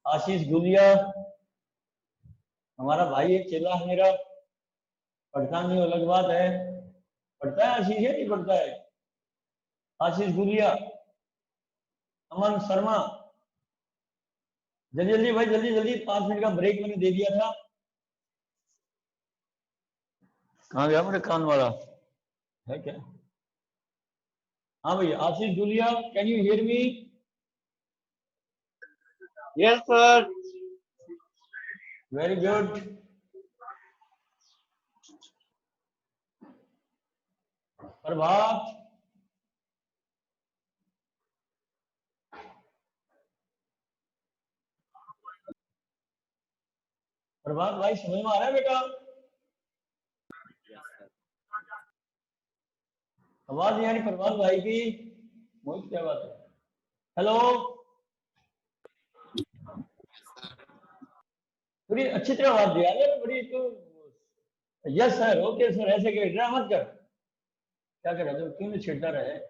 आशीष गुलिया हमारा भाई है, चेला है मेरा, पढ़ता नहीं अलग बात है। पढ़ता है आशीष है नहीं पढ़ता है? आशीष गुलिया, अमन शर्मा, जल्दी जल्दी भाई, जल्दी जल्दी, 5 मिनट का ब्रेक मैंने दे दिया था। कहाँ गया मेरे कान वाला है क्या? हाँ भैया, Ashish Gulia, can you hear me? Yes sir. Very good. Prabhat, Prabhat भाई समझ में आ रहा है बेटा? आवाज नहीं आ रही प्रभात भाई की? मोहित क्या बात है? हेलो, थोड़ी अच्छी तरह आवाज दिया है बड़ी तो। यस सर, ओके सर, ऐसे कर ड्रामा मत कर। क्या कर रहा है, क्यों छेड़ता रहे हैं?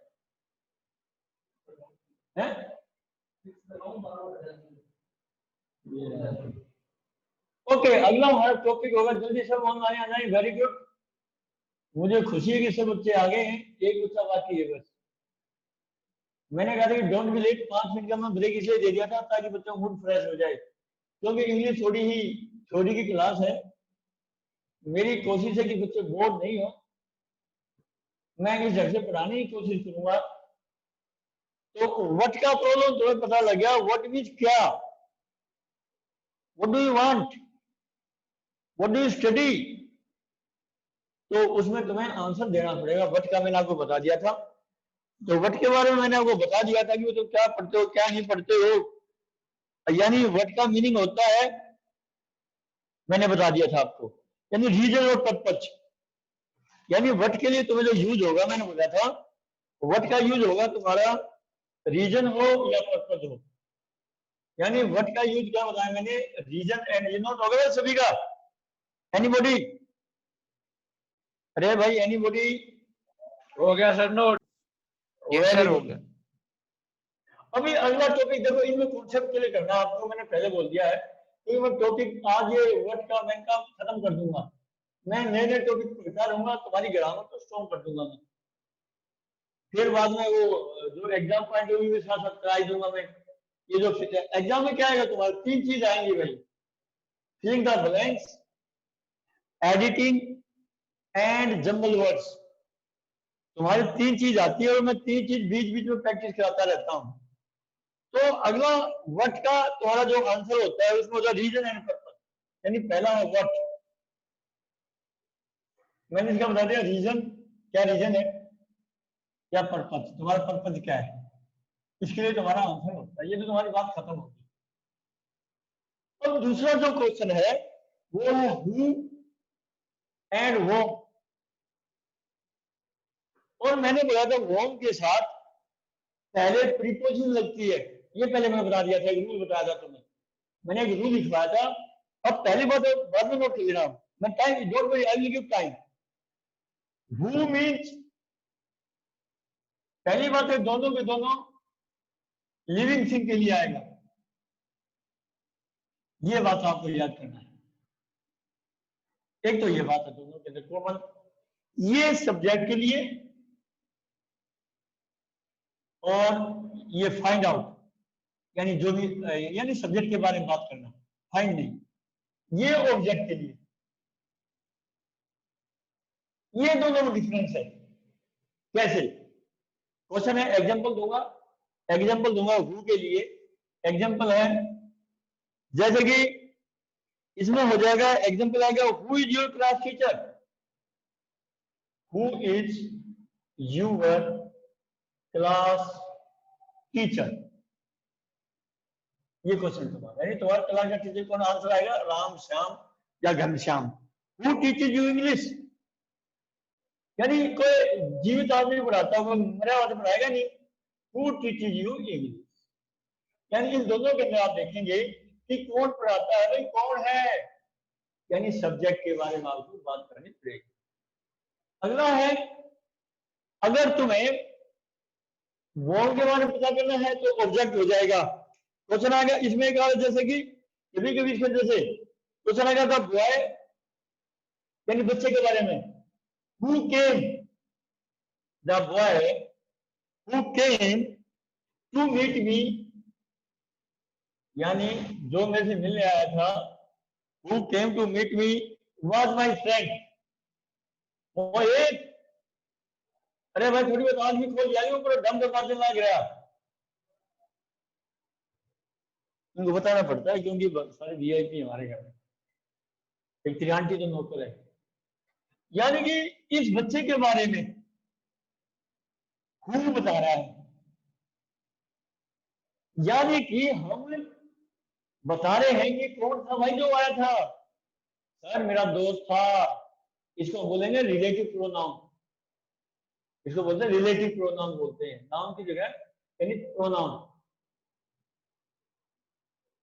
ओके, अगला हमारा टॉपिक होगा, जल्दी सब ऑनलाइन आ जाए। वेरी गुड, मुझे खुशी है कि सब बच्चे आ गए हैं। एक बच्चा बाकी है बस। मैंने कहा था कि डोंट बी लेट, 5 मिनट का मैं ब्रेक इसलिए दे दिया था ताकि बच्चों का मूड फ्रेश हो जाए, क्योंकि इंग्लिश थोड़ी ही छोटी की क्लास है। मेरी कोशिश है कि बच्चे बोर नहीं हो, मैं इस ढंग से पढ़ाने की कोशिश करूंगा। तो व्हाट का प्रॉब्लम तुम्हें पता लग गया? व्हाट मीन्स क्या? What do you want? What do you study? तो उसमें तुम्हें आंसर देना पड़ेगा। व्हाट का मैंने आपको बता दिया था, तो व्हाट के बारे में मैंने आपको बता दिया था कि वो तो क्या पढ़ते हो क्या नहीं पढ़ते हो, यानी व्हाट का मीनिंग होता है, मैंने बता दिया था आपको, यानी रीजन और पर्पज। यानी व्हाट के लिए तुम्हें जो यूज होगा, मैंने बताया था व्हाट का यूज होगा तुम्हारा रीजन हो या पर्पज हो। यानी व्हाट का यूज क्या बताया मैंने? रीजन एंड ये नोट हो गया सभी का? एनीबॉडी? अरे भाई एनीबॉडी? हो गया सर नोट। यस सर हो गया। अभी अगला टॉपिक देखो, इनमें कॉन्सेप्ट के लिए करना आपको, मैंने पहले बोल दिया है कि मैं टॉपिक आज ये व्हाट का मैं का खत्म कर दूंगा। मैं नए नए टॉपिक पढ़ता रहूंगा, तुम्हारी ग्रामर को स्ट्रॉन्ग कर दूंगा मैं। फिर बाद में वो जो एग्जाम पॉइंट ऑफ व्यू के साथ साथ कराई दूंगा मैं। ये जो एग्जाम में क्या आएगा तुम्हारे, 3 चीज आएंगी भाई, filling the blanks, editing and jumble words. तुम्हारी 3 चीज आती है और मैं 3 चीज बीच बीच में प्रैक्टिस कराता रहता हूँ। तो अगला व्हाट का तुम्हारा जो आंसर होता है उसमें होता है रीजन एंड पर्पस। यानी पहला है व्हाट, मैंने इसका बता दिया रीजन, क्या रीजन है, क्या पर्पस, तुम्हारा पर्पस क्या है, इसके लिए तुम्हारा आंसर होता है। ये तो तुम्हारी बात खत्म होगी। अब दूसरा जो क्वेश्चन है वो है हु एंड वो। और मैंने बोला था वॉम के साथ पहले प्रीपोजिशन लगती है, ये पहले मैंने बता दिया था, एक रूल बताया था तुम्हें, मैंने एक रूल लिखवाया था। अब पहली बात बाद में नोट कर लेना, मैं time don't worry, I will give time. Who means पहली बात है दोनों के दोनों लिविंग थिंग के लिए आएगा, ये बात आपको याद करना है। एक तो ये बात है दोनों के अंदर कॉमन, ये सब्जेक्ट के लिए, और ये फाइंड आउट, यानी जो भी यानी सब्जेक्ट के बारे में बात करना, फाइंड नहीं, ये ऑब्जेक्ट के लिए। ये दोनों में डिफरेंस है। कैसे? क्वेश्चन है, एग्जांपल दूंगा हु के लिए। एग्जांपल है जैसे कि इसमें हो जाएगा, एग्जांपल आएगा who is your class teacher, who is your class teacher, ये क्वेश्चन तुम्हारा, यानी तुम्हारे क्लास का टीचर कौन? आंसर आएगा राम श्याम या Ghanshyam. Who teaches you English, यानी कोई जीवित आदमी पढ़ाता होगा, मरा हुआ तो पढ़ाएगा नहीं। हु टीचेज यू इंग्लिश, यानी इन दोनों के अंदर आप देखेंगे कि कौन पढ़ाता है, भाई कौन है, यानी सब्जेक्ट के बारे में आपको बात करनी पड़ेगी। अगला है, अगर तुम्हें वर्ब के बारे में पता करना है तो ऑब्जेक्ट हो जाएगा, क्वेश्चन आ गया इसमें क्या जैसे कि कभी कभी इसके जैसे क्वेश्चन आ गया था बॉय यानी बच्चे के बारे में, who came the boy who came to meet me, यानी जो मेरे से मिलने आया था, who came to meet me was my friend. वो एक, अरे भाई थोड़ी बहुत आंख भी खोल जाएगी, ऊपर दम दम मारने लग रहा, उनको बताना पड़ता है क्योंकि सारे वीआईपी हमारे घर में, एक त्रियांटी तो नौकर है। यानी कि इस बच्चे के बारे में हु बता रहा है, यानी कि हम बता रहे हैं कि कौन था भाई जो आया था। सर मेरा दोस्त था, इसको बोलेंगे रिलेटिव प्रोनाउन, इसको बोलते हैं रिलेटिव प्रोनाउन बोलते हैं, नाउन की जगह यानी प्रोनाउन।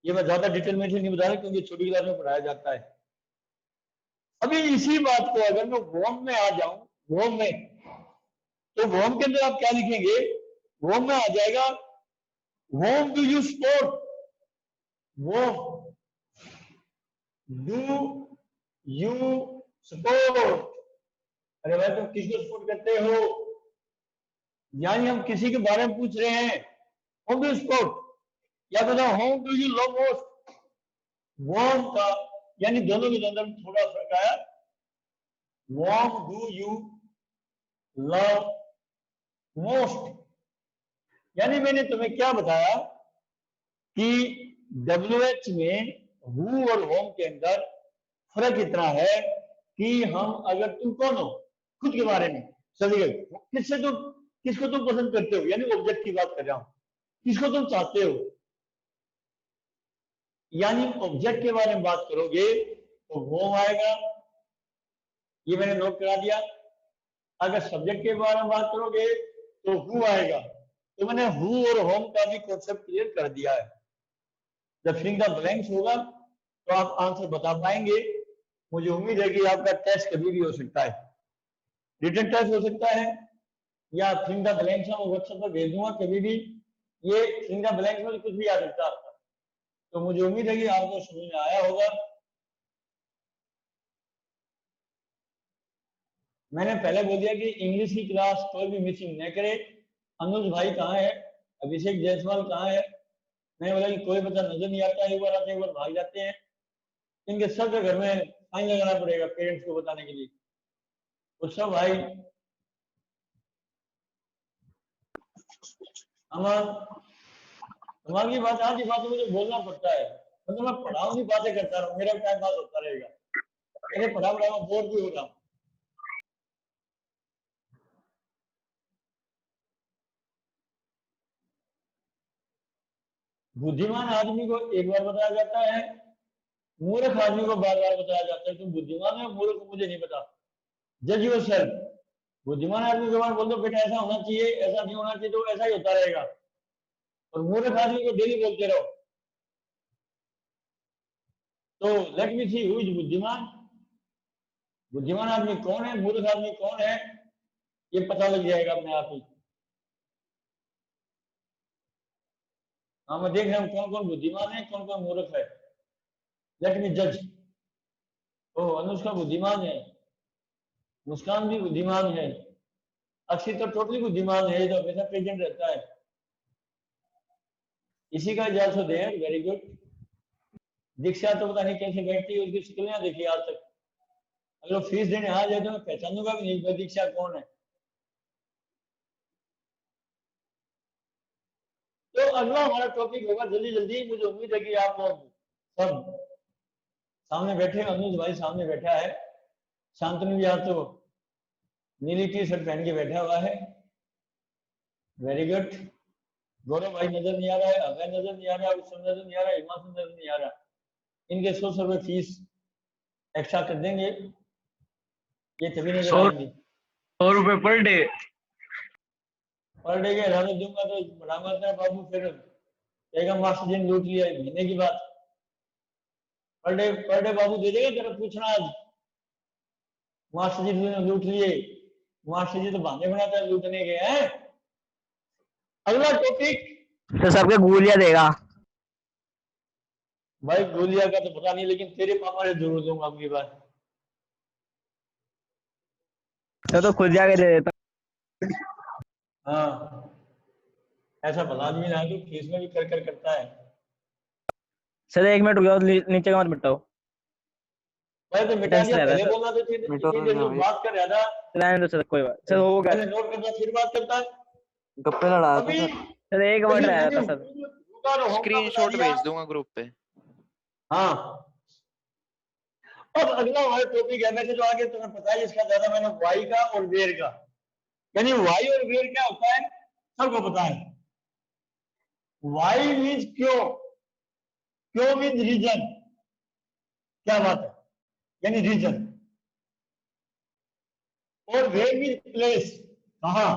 ये मैं ज्यादा डिटेल में नहीं बता रहा क्योंकि छोटी क्लास में पढ़ाया जाता है। अभी इसी बात को अगर मैं वॉर्म में आ जाऊं, वॉर्म में, तो वॉर्म के अंदर आप क्या लिखेंगे, वॉर्म में आ जाएगा whom do you support, whom do you support, अरे भाई तुम किसको सपोर्ट करते हो, यानी हम किसी के बारे में पूछ रहे हैं, whom do you support, या बताओ whom do you love most, whom का यानी दोनों के अंदर थोड़ा फर्क आया, whom do you love most, यानी मैंने तुम्हें क्या बताया कि WH में हु और होम के अंदर फर्क इतना है कि हम, अगर तुम कौन हो खुद के बारे में चलिए, किससे तुम, किसको तुम पसंद करते हो, यानी ऑब्जेक्ट की बात कर रहा हूं, किसको तुम चाहते हो, यानी ऑब्जेक्ट के बारे में बात करोगे तो होम आएगा, ये मैंने नोट करा दिया। अगर सब्जेक्ट के बारे में बात करोगे तो हु आएगा, तो मैंने हु और होम का भी कॉन्सेप्ट क्लियर कर दिया है। जब फिलिंग द ब्लैंक्स होगा तो आप आंसर बता पाएंगे। मुझे उम्मीद है कि आपका टेस्ट कभी भी हो सकता है, रिटन टेस्ट हो सकता है, या फिलिंग द ब्लैंक्स मैं व्हाट्सएप पर भेज दूंगा कभी भी, ये फिलिंग द ब्लैंक्स में कुछ भी आ सकता है आपका। तो मुझे उम्मीद है कि आपको समझ में आया होगा। मैंने पहले बोल दिया कि इंग्लिश की क्लास कोई भी मिसिंग न करे। अनुज भाई कहाँ है, अभिषेक जायसवाल कहाँ है, मैंने बोला कि कोई बच्चा नजर नहीं आता, एक बार आते हैं एक बार भाग जाते हैं, इनके सबके घर में फाइन लगाना पड़ेगा पेरेंट्स को बताने के लिए। तो सब भाई हमारी बात, आज की बात मुझे बोलना पड़ता है, मतलब मैं पढ़ाऊँ की बातें करता रहूँ, मेरा टाइम पास होता रहेगा, मेरे पढ़ा बोर भी हो रहा हूँ। बुद्धिमान आदमी को एक बार बताया जाता है, मूर्ख आदमी को बार बार बताया जाता है। तुम बुद्धिमान है मूर्ख को मुझे नहीं पता, जज योरसेल्फ। बुद्धिमान आदमी के बारे बोल दो बेटा ऐसा होना चाहिए, ऐसा नहीं होना चाहिए, तो ऐसा ही होता रहेगा, और मूर्ख आदमी को डेली बोलते रहो। तो let me see who is बुद्धिमान, बुद्धिमान आदमी कौन है, मूर्ख आदमी कौन है, ये पता लग जाएगा अपने आप ही। हाँ मैं देख रहा हूँ कौन कौन बुद्धिमान है कौन कौन मूर्ख है, लेट मी जज। ओ अनुष्का बुद्धिमान है, मुस्कान भी बुद्धिमान है, अक्षय तो टोटली बुद्धिमान है, तो हमेशा प्रेजेंट रहता है। इसी का इजाजत दे, वेरी गुड। दीक्षा तो पता नहीं कैसे बैठती है, उसकी शिकलियां देखी आज तक, अगर फीस देने आ जाए तो मैं पहचानूंगा भी नहीं दीक्षा कौन है। तो अगला हमारा टॉपिक होगा जल्दी जल्दी, मुझे उम्मीद है कि आप लोग सब सामने बैठे, अनुज भाई सामने बैठा है, शांतनु भी आज तो नीली टी शर्ट पहन के बैठा हुआ है, वेरी गुड। गौरव भाई नजर नहीं आ रहा है, अभय नजर नहीं आ रहा है, उत्सव नजर नहीं आ रहा है, हिमांशु नजर नहीं आ रहा। इनके 100 रुपए फीस एक्स्ट्रा कर देंगे, ये तभी नजर आएंगे। 100 रुपए पर डे, पर डे के हिसाब से दूंगा तो बढ़ाऊंगा तेरा बाबू, फिर कहेगा मास्टर जी ने लूट लिया महीने की बात। पर डे बाबू दे देगा, तेरा पूछना आज मास्टर जी ने लूट लिए, मास्टर जी तो बहाने बनाते हैं लूटने के हैं। अगला टॉपिक तो सबके गूलिया देगा। भाई गोलिया का तो पता नहीं, लेकिन तेरे पापा ने जरूर दूंगा अगली बार। तो खुद जाके दे देता। हाँ, ऐसा भला आदमी ना तो केस में भी कर कर करता है। सर 1 मिनट रुक जाओ, नीचे का मत मिटाओ। भाई तो मिटा टेंशन दिया, ले रहा है पहले सर। बोलना तो मिटा इतनी देर देंगे में भाई। बात कर रहा था। रहने दो सर, कोई बात सर, हो गया। पहले नोट करता फिर बात करता है। गप्पे लड़ाया था अभी सर। सर 1 मिनट रह मैंने रहा था सर। रुका रहो होगा बता स्क्रीनशॉट दिया। भेज दूंगा ग्रुप पे। हाँ, अब अगला हमारा टॉपिक है, मैंने जो आगे तुम्हें पता है इसका ज्यादा, मैंने वाई का और वेर का, यानी वाई और वेर क्या होता है सबको पता है। वाई मीन्स क्यों, क्यों मीन्स रीजन, क्या बात है, यानी रीजन। और वेर मीन्स प्लेस, कहाँ,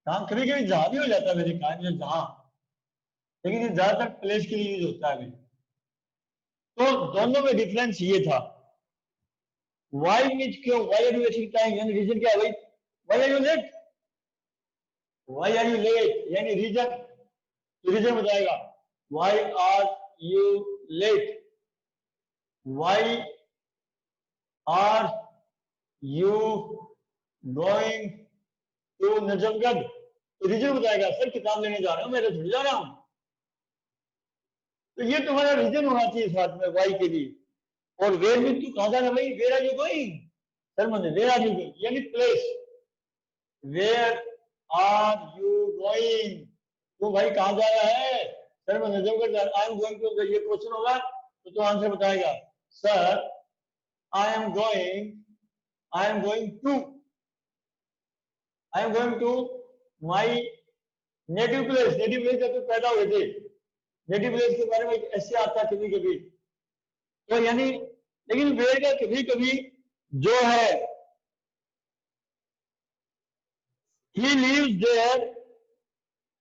कहाँ, कभी कभी जहां भी हो जाता है मेरे काम में जहां, लेकिन ये ज्यादातर प्लेस के लिए यूज होता है अभी। तो दोनों में डिफरेंस ये था। वाई मीन्स क्यों, why are you wasting time, यानी रीजन क्या है भाई, why are you late, why are you late यानी रीजन, तो रीजन बताएगा why are you late, why are you going to Najafgarh, तो रीजन बताएगा सर किताब लेने जा रहा हूं, मेरे थोड़ी जा रहा हूं। तो ये तुम्हारा रीजन होना चाहिए साथ में वाई के लिए। और वेर में तू कहां जाना भाई, where are you going, sir मतलब वेर आर यू गोइंग यानी place, where are you going, तू भाई कहां जा रहा है, सर मैं नजफगढ़ जा रहा, आई एम गोइंग टू, ये क्वेश्चन होगा तो तू आंसर बताएगा sir I am going, I am going to, I am going to my native place, native place जब तक पैदा हुए थे, नेटिव प्लेस के बारे में ऐसे आता है कभी कभी, तो यानी, लेकिन वेयर का कभी कभी जो है he lives there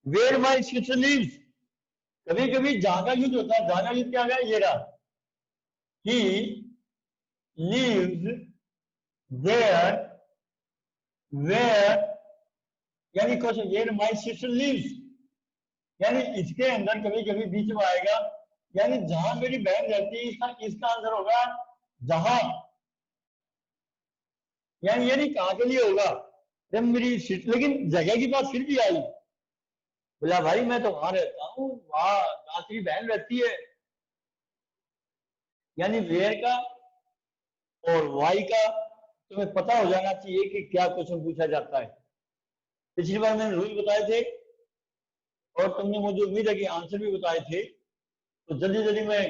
where my sister lives, कभी कभी जहां का यूज होता है, जहां का यूज क्या आ गया ये रहा, he lives there where, यानी question where my sister lives, यानी इसके अंदर कभी कभी बीच में आएगा, यानी जहां मेरी बहन रहती है, इसका आंसर होगा जहां, यानी ये नहीं कहां के लिए होगा, जब मेरी सिस्टर, लेकिन जगह की बात फिर भी आई, बोला भाई मैं तो वहां रहता हूँ, वहां जहां तेरी बहन रहती है, यानी वेयर का और वाई का तुम्हें पता हो जाना चाहिए कि क्या क्वेश्चन पूछा जाता है। पिछली बार मैंने रूल बताए थे और तुमने मुझे उम्मीद है कि आंसर भी बताए थे, तो जल्दी जल्दी मैं,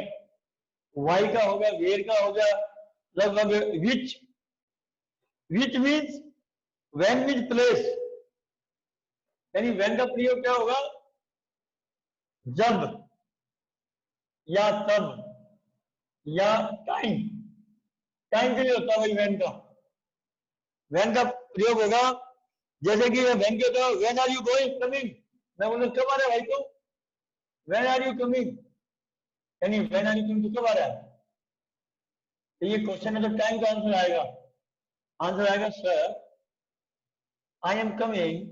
वाई का हो गया, वेयर का हो गया, लगभग which means, when means place, यानी व्हेन का प्रयोग क्या होगा, जब या तब या टाइम, टाइम के लिए होता है भाई व्हेन का, व्हेन का प्रयोग होगा, जैसे कि व्हेन के होता है when are you going coming, मैं बोलूं कब आ रहा है भाई, तो व्हेन आर यू कमिंग, यानी व्हेन आर यू कमिंग, तो कब आ रहा है, तो ये क्वेश्चन है तो टाइम का आंसर आएगा, आंसर आएगा sir I am coming,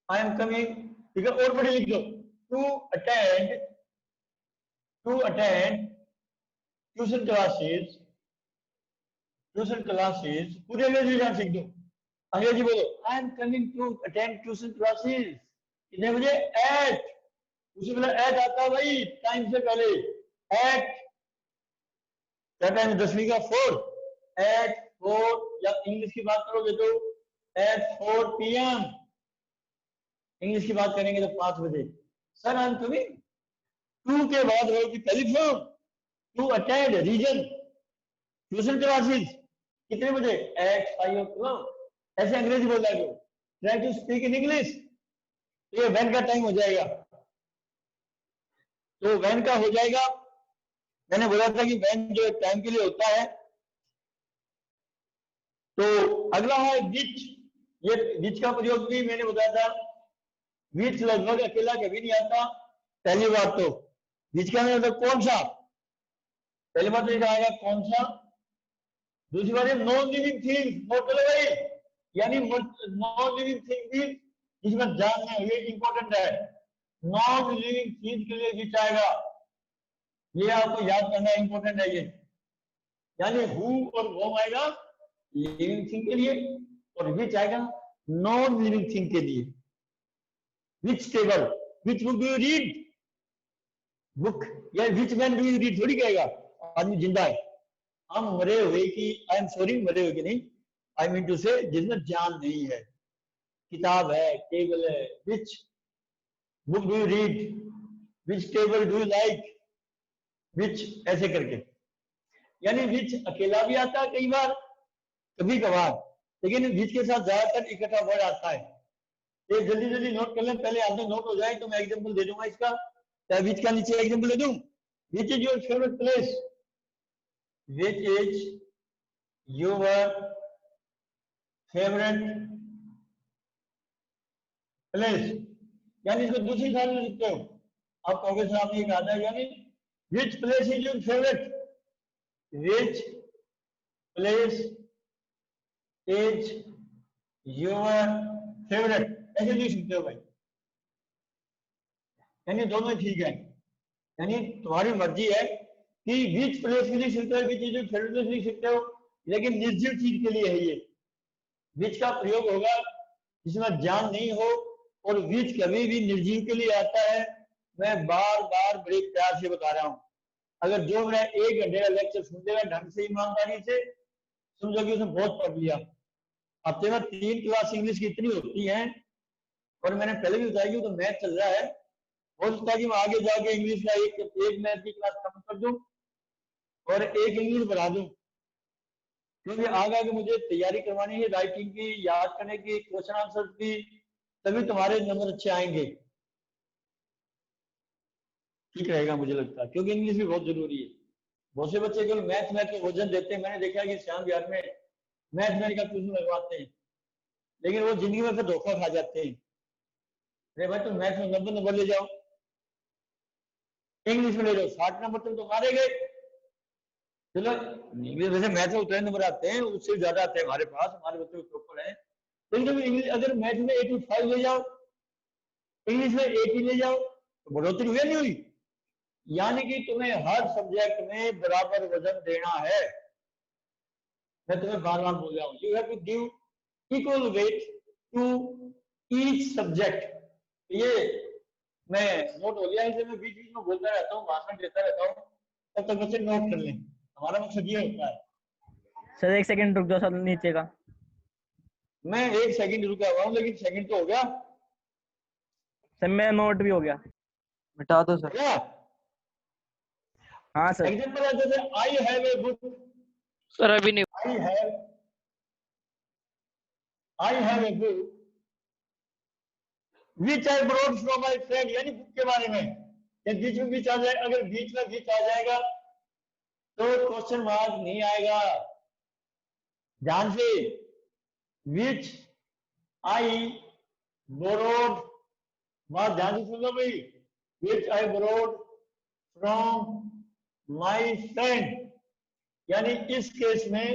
I am coming, ठीक है, और पढ़े लिख दो, to attend tuition classes, tuition classes, पूरे अंग्रेजी जान सीख दो, अंग्रेजी बोलो, I am coming to attend tuition classes, कितने बजे, एट, उसी पहले एट आता है भाई टाइम से पहले, एट क्या टाइम, 10वीं का 4, एट 4, या इंग्लिश की बात करोगे तो एट 4 PM, इंग्लिश की बात करेंगे तो 5 बजे, sir I am coming, two के बाद होगी telephone, to attend reason tuition classes, कितने बजे, एट 5 o'clock, ऐसे अंग्रेजी बोल रहा है, try to speak in English, तो ये व्हेन का टाइम हो जाएगा, तो व्हेन का हो जाएगा, मैंने बोला था कि व्हेन जो टाइम के लिए होता है। तो अगला है विच, ये विच का प्रयोग भी मैंने बताया था, विच लगभग अकेला कभी नहीं आता, पहली बात तो विच का मतलब कौन सा, पहली बात तो आएगा कौन सा, दूसरी बात है नॉन लिविंग थिंग, मतलब भाई यानी नॉन लिविंग थिंग भी जिसमें जान है, ये इंपॉर्टेंट है, नॉन लिविंग थिंग के लिए विच आएगा, ये आपको याद करना इंपॉर्टेंट है ये। यानी हु और वो आएगा लिविंग थिंग के लिए और विच आएगा नॉन लिविंग थिंग के लिए। Which table, which book do you read, book या which man do you read थोड़ी कहेगा, आदमी जिंदा है। हम मरे हुए की, आई एम सॉरी मरे हुए की नहीं, आई मीन टू से जिसमें जान नहीं है। किताब है, टेबल है, which book do you read, which table do you like, which ऐसे करके। यानी विच अकेला भी आता है कई बार, कभी कभार, लेकिन विच के साथ ज्यादातर इकट्ठा वर्ड आता है। ये जल्दी जल्दी नोट कर लें, पहले आधे नोट हो जाए तो मैं एग्जांपल दे दूंगा इसका। चाहे विच का नीचे एग्जांपल दे दूं, विच is your favourite place, which is your favourite place. यानी इसको दूसरी साइड में लिखते हो, आप कहोगे सर आपने ये कहा था, यानी which place is your favourite, which place is your favourite, ऐसे लिख सकते हो भाई। यानी दोनों ठीक है, यानी तुम्हारी मर्जी है कि विच प्लेस भी लिख सकते हो, विच इज योर फेवरेट प्लेस लिख सकते हो, लेकिन निर्जीव चीज के लिए है ये। विच का प्रयोग होगा जिसमें जान नहीं हो, और विच कभी भी निर्जीव के लिए आता है। मैं बार बार बड़े प्यार से बता रहा हूं, अगर जो मेरा 1 घंटे का लेक्चर सुन लेगा ढंग से, ईमानदारी से, समझो कि उसने बहुत पढ़ लिया। हफ्ते में 3 क्लास इंग्लिश की इतनी होती है, और मैंने पहले भी बताया कि तो मैथ चल रहा है, हो सकता है कि मैं आगे जाके इंग्लिश का एक मैथ की क्लास खत्म कर दूं और एक इंग्लिश बढ़ा दूं, क्योंकि आगे मुझे तैयारी करवानी है राइटिंग की, याद करने की, क्वेश्चन आंसर की, तभी तुम्हारे नंबर अच्छे आएंगे। ठीक रहेगा मुझे लगता है, क्योंकि इंग्लिश भी बहुत जरूरी है। बहुत से बच्चे केवल मैथ मैथ को वजन देते हैं। मैंने देखा कि श्याम बिहार में मैथ का ट्यूशन लगवाते हैं, लेकिन वो जिंदगी में फिर धोखा खा जाते हैं। अरे भाई तुम मैथ में 90 नंबर ले जाओ, इंग्लिश में ले जाओ 60 नंबर, तुम तो मारे गए। चलो इंग्लिश वैसे मैथ में उतने नंबर आते हैं, उससे ज्यादा आते हैं हमारे पास, हमारे बच्चे टॉपर हैं। लेकिन तुम इंग्लिश अगर मैथ में 85 ले जाओ, इंग्लिश में 80 ले जाओ, तो बढ़ोतरी हुई नहीं हुई? यानी कि तुम्हें हर सब्जेक्ट में बराबर वजन देना है। मैं तुम्हें बार बार बोल रहा हूँ, you have to give equal weight to each subject. ये मैं नोट हो गया, इसे मैं बीच बीच में बोलता रहता हूँ, भाषण देता रहता हूँ, तब तक बच्चे नोट कर लें। हमारा मकसद ये होता है। सर 1 सेकंड रुक जाओ सर, नीचे का। मैं 1 सेकंड रुका हुआ हूँ, लेकिन सेकंड तो हो गया सर मेरा नोट भी हो गया, मिटा दो सर। हाँ सर। एग्जाम्पल है जैसे I have a book, sir अभी नहीं। I have a book which I brought from my friend, यानी बुक के बारे में। या बीच में बीच आ जाए, अगर बीच में बीच आ जाएगा तो क्वेश्चन मार्क नहीं आएगा। ध्यान से, विच आई बोरोड, बात ध्यान से सुन लो भाई, which I borrowed from my friend. यानी इस केस में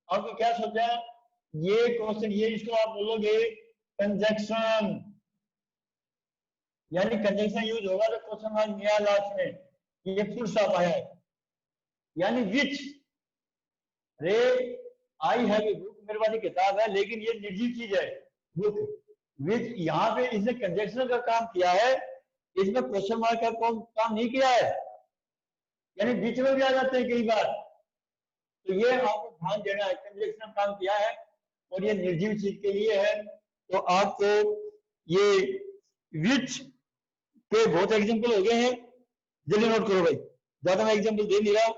आपको क्या सोचा, ये क्वेश्चन, ये इसको आप बोलोगे कंजक्शन, यानी कंजक्शन यूज होगा तो क्वेश्चन मार्क नहीं आया लास्ट में, ये फुल स्टॉप आया है। यानी विच, रे आई हैव ए बुक, मेरे पास एक किताब है, लेकिन ये निर्जीव चीज है बुक। विच, यहाँ पे इसने कंजक्शन का काम किया है, इसमें क्वेश्चन मार्क का काम नहीं किया है, यानी बीच में भी आ जाते हैं कई बार। तो ये आपको ध्यान देना है, कंजक्शन काम किया है और ये निर्जीव चीज के लिए है। तो आपको ये विच के बहुत एग्जांपल हो गए हैं, जल्दी नोट करो भाई, ज्यादा मैं एग्जांपल दे नहीं रहा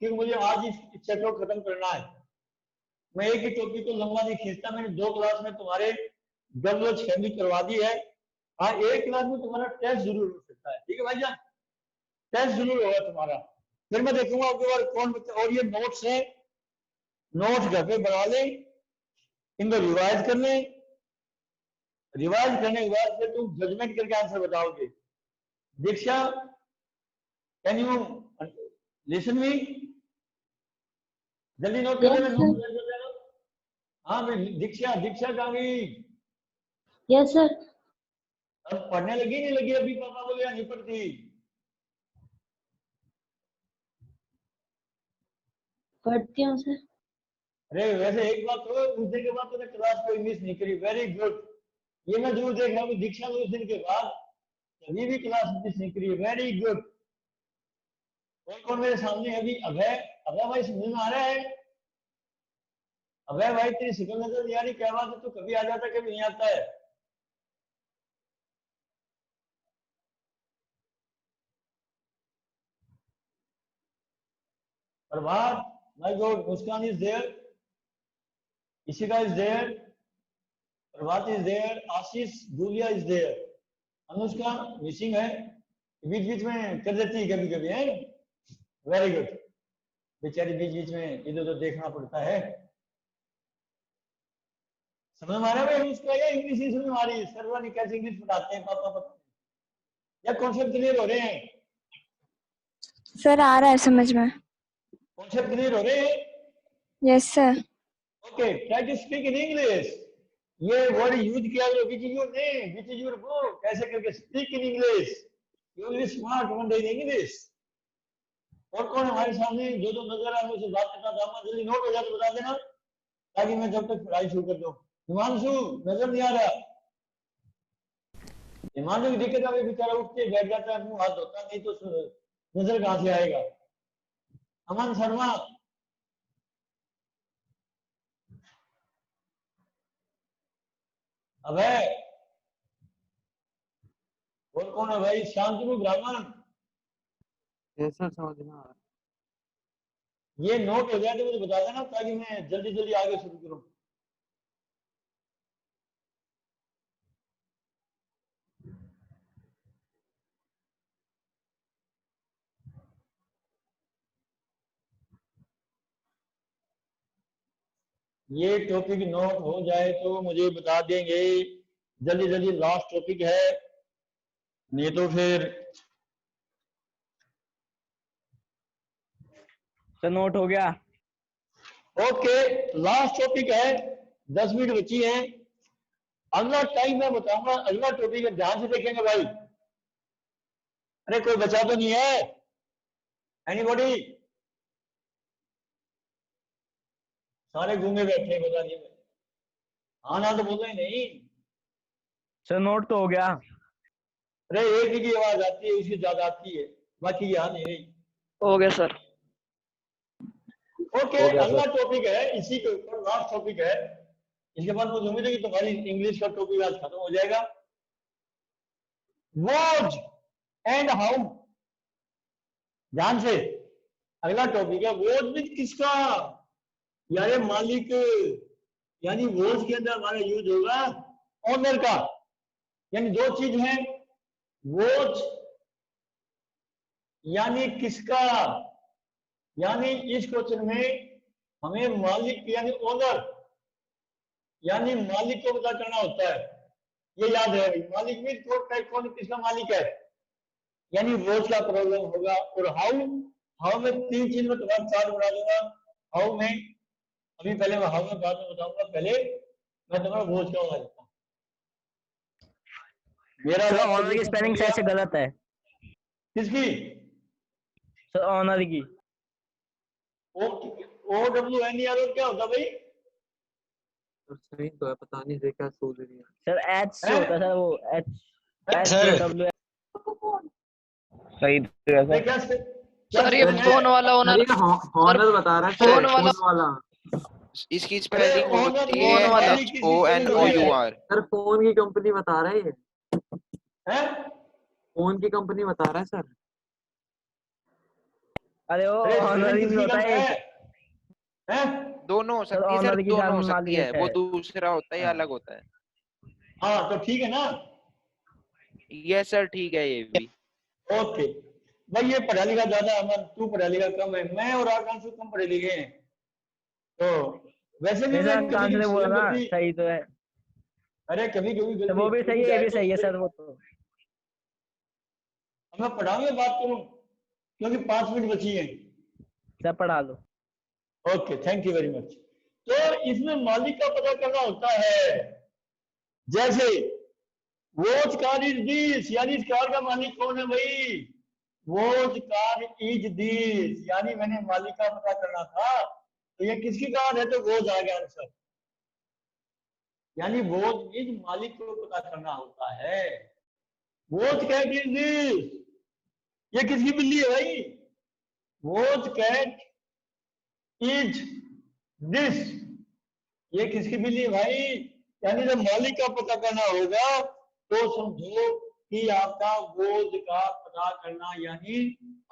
क्योंकि मुझे आज इस चैप्टर को खत्म करना है। मैं एक ही टॉपिक को लंबा नहीं खींचता, मैंने 2 क्लास में तुम्हारे डबल फैमिली करवा दी है। हाँ, एक क्लास में तुम्हारा टेस्ट जरूर हो सकता है, ठीक है भाईजान, टेस्ट जरूर होगा तुम्हारा। फिर मैं देखूंगा आपके बार कौन बच्चा, और ये नोट्स है, नोट्स घर पे बना लें, इनको रिवाइज कर लें। रिवाइज करने के बाद फिर तुम जजमेंट करके आंसर बताओगे। दीक्षा, कैन यू लिसन मी? जल्दी नोट कर लेना। हाँ मैं दीक्षा, दीक्षा कहाँ गई? Yes sir. अब पढ़ने लगी नहीं लगी? अभी पापा बोले नहीं पढ़ती। पढ़ती हूँ सर। अरे वैसे एक बात तो उस दिन के बाद तूने क्लास कोई मिस नहीं करी, वेरी गुड। ये मैं जरूर देख रहा हूँ दीक्षा ने उस दिन के बाद कभी भी क्लास मिस नहीं करी, वेरी गुड। और कौन मेरे सामने है अभी? अभय। अभय भाई समझ में आ रहा है? अभय भाई तेरी शक्ल नजर नहीं आ रही, क्या बात है? तू कभी आ जाता कभी नहीं आता है। Prabhat, my god, Muskan is there, Ishika is there, Prabhat is there, Ashish Gulia is there, Anushka missing है, बीच बीच में कर देती है कभी कभी है। Very good. बेचारी बीच बीच में इधर उधर देखना पड़ता है। समझ में आ रहा है भाई उसका? या इंग्लिश ही समझ में आ रही है? सर्वर ने कैसे इंग्लिश पढ़ाते हैं पापा पता नहीं, या कॉन्सेप्ट क्लियर हो रहे हैं? सर आ रहा है समझ में। कॉन्सेप्ट क्लियर हो रहे हैं? Yes sir. Okay, try to speak in English. ये वर्ड यूज किया है, which is your name, which is your book, कैसे करके speak in English. You will smart one day in English. और कौन हमारे सामने जो जो नजर आए मुझसे बात करना था, जल्दी नोट हो जाए तो बता देना, ताकि मैं जब तक पढ़ाई शुरू कर दूं। हिमांशु नजर नहीं आ रहा? हिमांशु की दिक्कत है, बेचारा उठ के बैठ जाता है, मुंह हाथ धोता, नहीं तो नजर कहां से आएगा। अमन शर्मा, अभय, और कौन है भाई? शांतनु ब्राह्मण। यस सर समझ में आ रहा है। ये नोट हो जाए तो मुझे बता देना, ताकि मैं जल्दी जल्दी आगे शुरू करूं। ये टॉपिक नोट हो जाए तो मुझे बता देंगे जल्दी जल्दी, लास्ट टॉपिक है, नहीं तो फिर। सर नोट हो गया। ओके, लास्ट टॉपिक है, 10 मिनट बची है। अगला टाइम मैं बताऊंगा, अगला टॉपिक है, ध्यान से देखेंगे भाई। अरे कोई बचा तो नहीं है? एनीबॉडी? सारे घूमे बैठे, बता नहीं। हाँ ना तो बोलो ही नहीं। सर नोट तो हो गया। अरे एक ही की आवाज आती है, उसकी ज्यादा आती है, बाकी याद नहीं रही। हो गया सर। ओके, अगला टॉपिक है, इसी के ऊपर लास्ट टॉपिक है। इसके बाद मुझे उम्मीद है कि तुम्हारी इंग्लिश का टॉपिक आज खत्म हो जाएगा। Was and how. ध्यान से, अगला टॉपिक है वॉज विद किसका? यानी मालिक, यानी वॉज के अंदर हमारा यूज होगा ओनर का। यानी दो चीज है, वॉज यानी किसका, यानी इस क्वेश्चन में हमें मालिक यानी ओनर, यानी मालिक को पता करना होता है। ये याद है, मालिक में कौन किसका मालिक है, यानी वॉज का प्रॉब्लम होगा। और हाउ में तीन चीज में तुम्हारा चार्ट बना दूंगा। हाउ में अभी पहले मैं हाउ में बाद में बताऊंगा, पहले मैं तुम्हारा वॉज का बता देता हूँ। मेरा सर ऑनर की स्पेलिंग से गलत है। किसकी? सर ऑनर की। OWNER क्या होता भाई? सही तो है, पता नहीं से क्या सोच रही है। सर एच से होता है सर, वो एच सर डब्ल्यू। सही तो है अरे सर। सर ये फोन वाला ओनर, ऑनर बता रहा है फोन सर, वाला फोन वाला। इसकी स्पेलिंग होती फोन वाला। है HONOUR। सर फोन की कंपनी बता रहा है ये, है? फोन की कंपनी बता रहा है सर। अरे वो अरे ऑनर स्पेलिंग भी किसकी होता गलत है। है? दोनों हो सर सकती है सर, ऑनर की दोनों साथ हो सकती मालिक है, वो है। दूसरा होता है या अलग होता है। हाँ तो ठीक है ना। यस सर ठीक है ये भी। ओके भाई, ये पढ़ा लिखा ज्यादा है, अमन तू पढ़ा लिखा कम है, मैं और आकांशु कम पढ़े लिखे हैं। तो वैसे भी नहीं मैं सर कान से बोला ना, सही तो है। अरे कभी कभी तो वो भी सही है, ये भी सही है सर। वो तो मैं पढ़ाऊंगा, बात करूं, क्योंकि 5 मिनट बची है। सर पढ़ा लो। Okay, thank you very much. तो इसमें मालिक का पता करना होता है। जैसे वॉच कार इज दिस, यानी इस कार का मालिक कौन है भाई? वॉच कार इज दिस, यानी मैंने मालिक का पता करना था तो ये किसकी कार्ड है, तो वोज आ गया आंसर। यानी वोज इज मालिक को पता करना होता है। वोज कैट इज दिस, ये किसकी बिल्ली है भाई? वोज कैट इज दिस, ये किसकी बिल्ली है भाई? यानी जब मालिक का पता करना होगा तो समझो कि आपका वोज का पता करना, यानी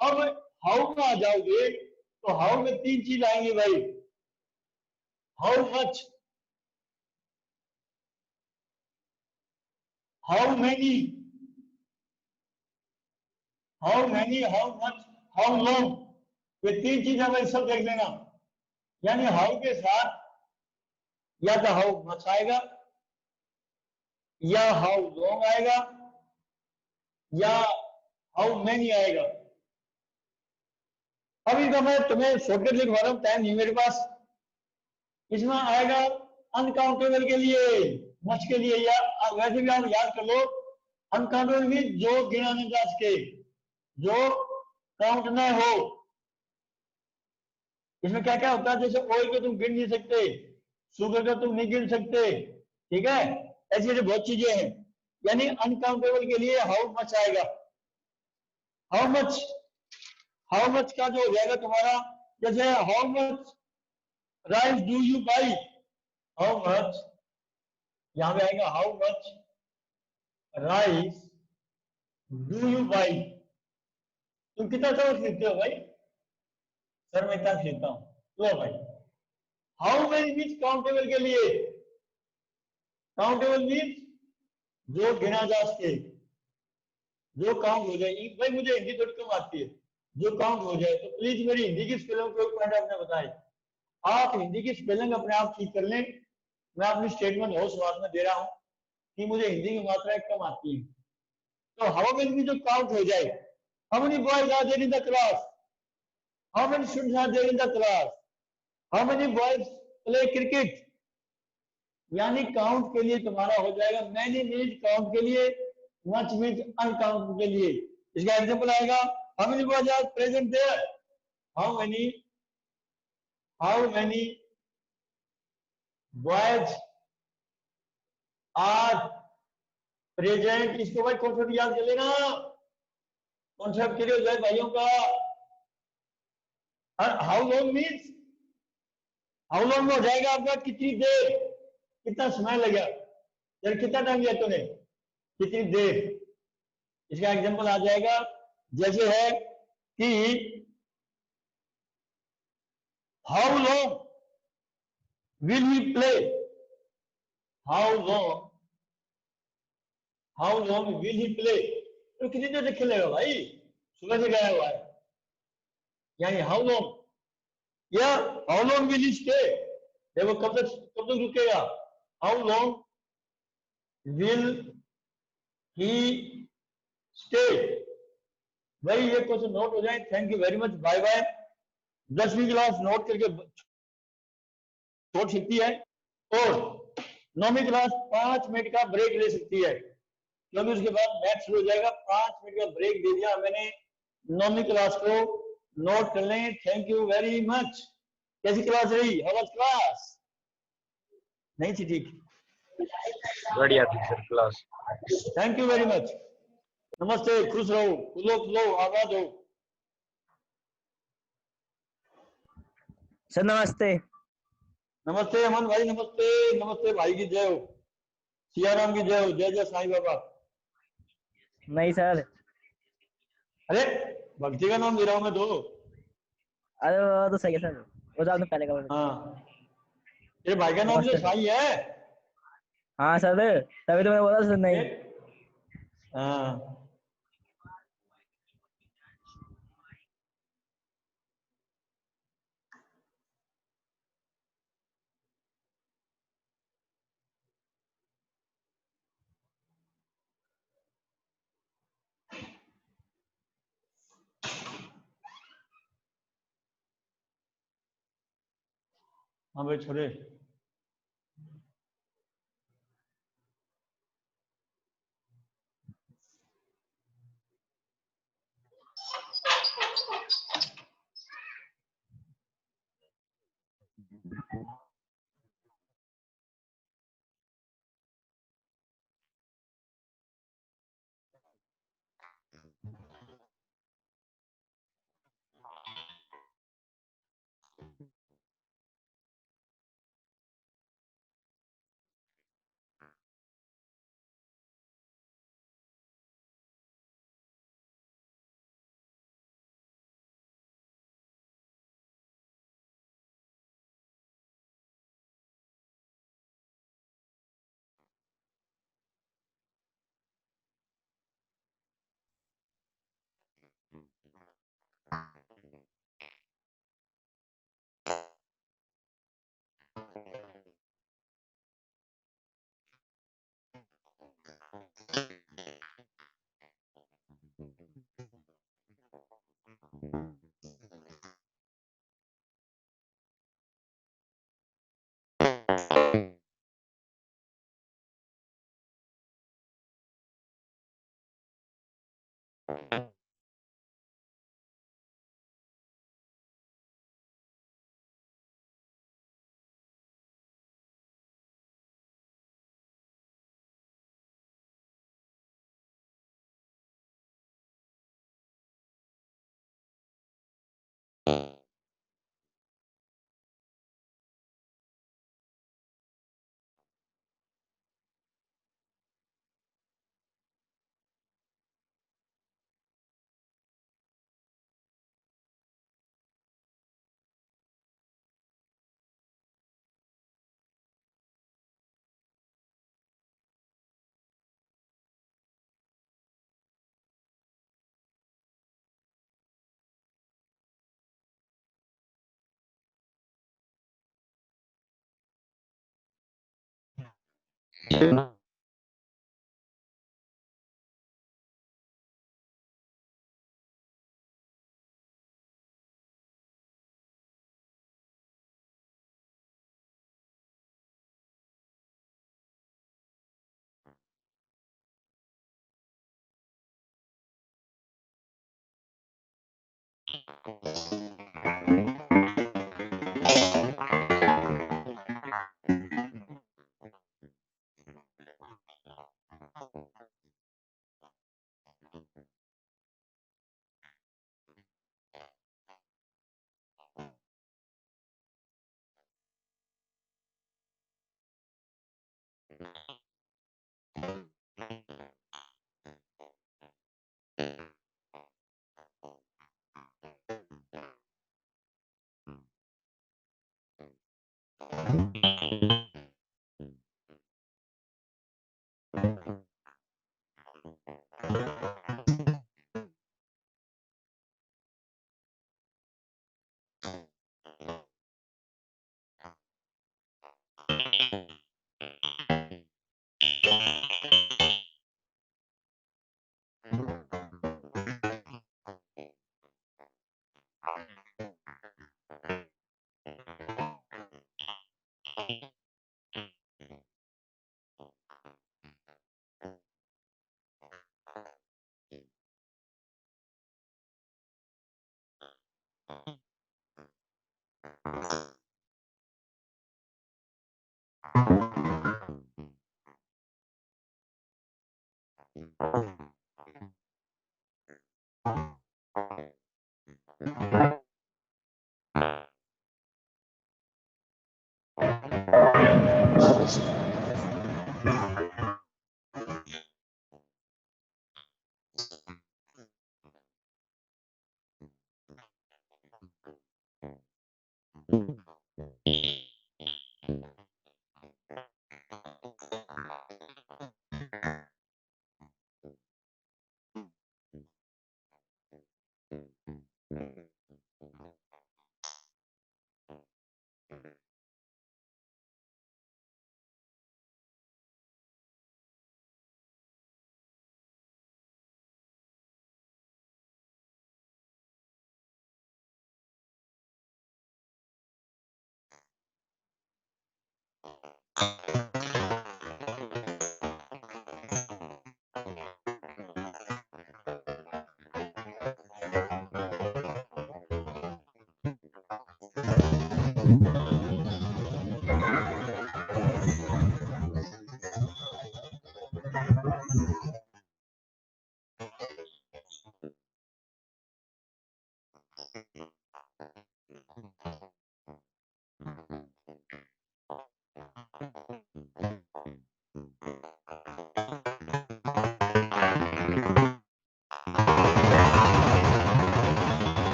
अब हाउ में आ जाओगे तो हाउ में 3 चीज आएंगी भाई। How much, how many, how many, how much, how long, ये 3 चीज हमें सब देख लेना। यानी हाउ के साथ या तो हाउ मच आएगा, या हाउ लॉन्ग आएगा, या हाउ मैनी आएगा। अभी तो मैं तुम्हें शॉर्टकट लिखवा रहा हूं, टाइम नहीं मेरे पास। इसमें आएगा अनकाउंटेबल के लिए, मच के लिए, या वैसे भी आप याद कर लो, अनकाउंटेबल भी जो गिना नहीं जा सके, जो काउंट न हो। इसमें क्या क्या होता है, जैसे ऑयल को तुम गिन नहीं सकते, शुगर को तुम नहीं गिन सकते, ठीक है, ऐसी ऐसी बहुत चीजें हैं। यानी अनकाउंटेबल के लिए हाउ मच आएगा। हाउ मच, हाउ मच का जो हो जाएगा तुम्हारा, जैसे how much rice do you by, how much, यहां पे आएगा how much rice do you by, तुम कितना चावल खरीदते हो भाई? सर मैं इतना खरीदता हूं। लो भाई, हाउ मैनी मीन्स काउंटेबल के लिए, काउंटेबल मीन्स जो गिना जा सके, जो काउंट हो जाए। भाई मुझे हिंदी थोड़ी कम आती है, जो काउंट हो जाए। तो प्लीज मेरी हिंदी की स्पेलिंग को एक पॉइंट आपने बताए, आप हिंदी की स्पेलिंग अपने आप ठीक कर लें। मैं अपनी स्टेटमेंट होश वाद में दे रहा हूं कि मुझे हिंदी की मात्रा कम आती है। तो हाउ मेनी जो काउंट हो जाए, how many boys are there in the class, how many students are there in the class, how many boys play cricket, यानी काउंट के लिए तुम्हारा हो जाएगा मैनी मीन्स काउंट के लिए, मच मीन्स अनकाउंट के लिए। इसका एग्जांपल आएगा how many boys are present there, how many boys are present. इसको भाई कॉन्सेप्ट याद कर लेना, कॉन्सेप्ट क्लियर हो जाए भाइयों का। How long means, how long में हो जाएगा आपका कितनी देर, कितना समय लगेगा, यार कितना टाइम लिया तूने, कितनी देर। इसका एग्जांपल आ जाएगा, जैसे है कि how long will he play, how long will he play, तो कितनी देर तक खेलेगा भाई, सुबह से गया हुआ है। यानी हाउ लॉन्ग, या how long will he stay, देखो कब तक रुकेगा, how long will he stay. भाई ये क्वेश्चन नोट हो जाए। Thank you very much, bye bye. 10वीं क्लास नोट करके छोड़ सकती है, और 9वीं क्लास 5 मिनट का ब्रेक ले सकती है, क्योंकि उसके बाद मैथ शुरू हो जाएगा। 5 मिनट का ब्रेक दे दिया मैंने, 9वीं क्लास को नोट कर लें। Thank you very much. कैसी क्लास रही, हाउ वाज क्लास? नहीं थी ठीक, बढ़िया थी sir class. Thank you very much. नमस्ते, खुश रहो, खुलो आबाद हो। सर नमस्ते। नमस्ते अमन भाई, नमस्ते, नमस्ते भाई की जय हो, सियाराम की जय हो, जय जय साईं बाबा। नहीं सर। अरे भक्ति का नाम दे रहा हूं मैं तो। अरे वो तो सही है सर, वो तो आपने पहले कहा। हाँ, तेरे भाई का नाम तो साईं है। हाँ सर, तभी तो मैं बोला सर नहीं। हाँ हाँ भाई छोड़े। Thank you.